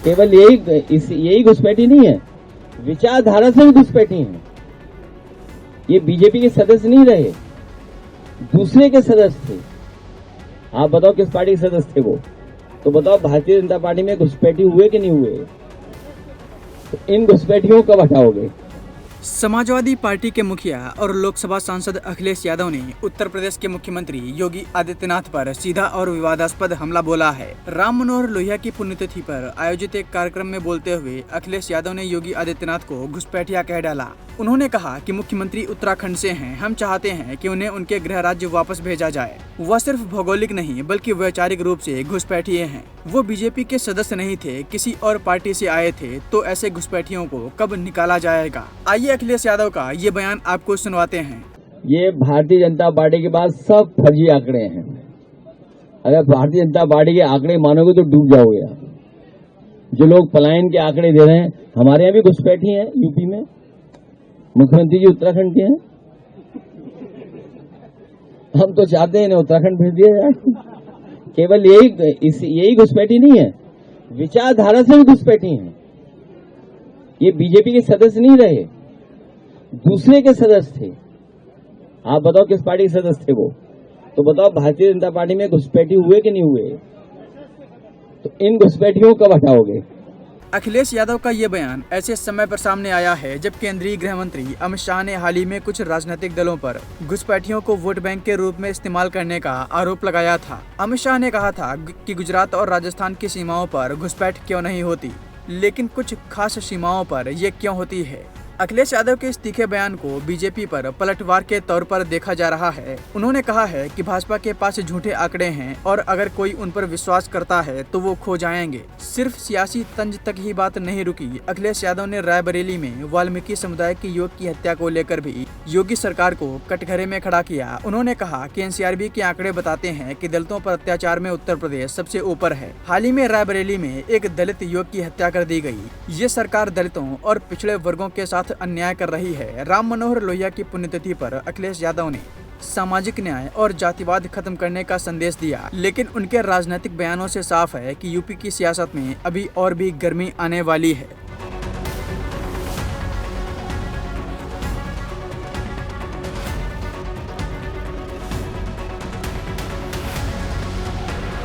केवल यही घुसपैठी नहीं है, विचारधारा से भी घुसपैठी है। ये बीजेपी के सदस्य नहीं रहे, दूसरे के सदस्य थे। आप बताओ किस पार्टी के सदस्य थे वो? तो बताओ भारतीय जनता पार्टी में घुसपैठी हुए कि नहीं हुए? तो इन घुसपैठियों को कब हटाओगे? समाजवादी पार्टी के मुखिया और लोकसभा सांसद अखिलेश यादव ने उत्तर प्रदेश के मुख्यमंत्री योगी आदित्यनाथ पर सीधा और विवादास्पद हमला बोला है। राम मनोहर लोहिया की पुण्यतिथि पर आयोजित एक कार्यक्रम में बोलते हुए अखिलेश यादव ने योगी आदित्यनाथ को घुसपैठिया कह डाला। उन्होंने कहा कि मुख्यमंत्री उत्तराखंड से हैं, हम चाहते हैं कि उन्हें उनके गृह राज्य वापस भेजा जाए। वह सिर्फ भौगोलिक नहीं बल्कि वैचारिक रूप से घुसपैठिए हैं। वो बीजेपी के सदस्य नहीं थे, किसी और पार्टी से आए थे। तो ऐसे घुसपैठियों को कब निकाला जाएगा? आइए अखिलेश यादव का ये बयान आपको सुनवाते हैं। ये भारतीय जनता पार्टी के पास सब फर्जी आंकड़े हैं। अगर भारतीय जनता पार्टी के आंकड़े मानोगे तो डूब जाओगे। जो लोग पलायन के आंकड़े दे रहे हैं, हमारे यहाँ भी घुसपैठी हैं यूपी में, मुख्यमंत्री जी उत्तराखंड के हैं। हम तो चाहते हैं इन्हें उत्तराखंड भेज दिया जाए। केवल यही घुसपैठी नहीं है, विचारधारा से भी घुसपैठी है। ये बीजेपी के सदस्य नहीं रहे, दूसरे के सदस्य थे। आप बताओ किस पार्टी के सदस्य थे वो? तो बताओ भारतीय जनता पार्टी में घुसपैठी हुए कि नहीं हुए? तो इन घुसपैठियों को कब हटाओगे? अखिलेश यादव का ये बयान ऐसे समय पर सामने आया है जब केंद्रीय गृह मंत्री अमित शाह ने हाल ही में कुछ राजनीतिक दलों पर घुसपैठियों को वोट बैंक के रूप में इस्तेमाल करने का आरोप लगाया था। अमित शाह ने कहा था कि गुजरात और राजस्थान की सीमाओं पर घुसपैठ क्यों नहीं होती, लेकिन कुछ खास सीमाओं पर ये क्यों होती है। अखिलेश यादव के इस तीखे बयान को बीजेपी पर पलटवार के तौर पर देखा जा रहा है। उन्होंने कहा है कि भाजपा के पास झूठे आंकड़े हैं और अगर कोई उन पर विश्वास करता है तो वो खो जाएंगे। सिर्फ सियासी तंज तक ही बात नहीं रुकी। अखिलेश यादव ने रायबरेली में वाल्मीकि समुदाय की युवक की हत्या को लेकर भी योगी सरकार को कटघरे में खड़ा किया। उन्होंने कहा कि एनसीआरबी के आंकड़े बताते हैं कि दलितों पर अत्याचार में उत्तर प्रदेश सबसे ऊपर है। हाल ही में रायबरेली में एक दलित युवक की हत्या कर दी गई। ये सरकार दलितों और पिछड़े वर्गों के साथ अन्याय कर रही है। राम मनोहर लोहिया की पुण्यतिथि पर अखिलेश यादव ने सामाजिक न्याय और जातिवाद खत्म करने का संदेश दिया, लेकिन उनके राजनीतिक बयानों से साफ है कि यूपी की सियासत में अभी और भी गर्मी आने वाली है।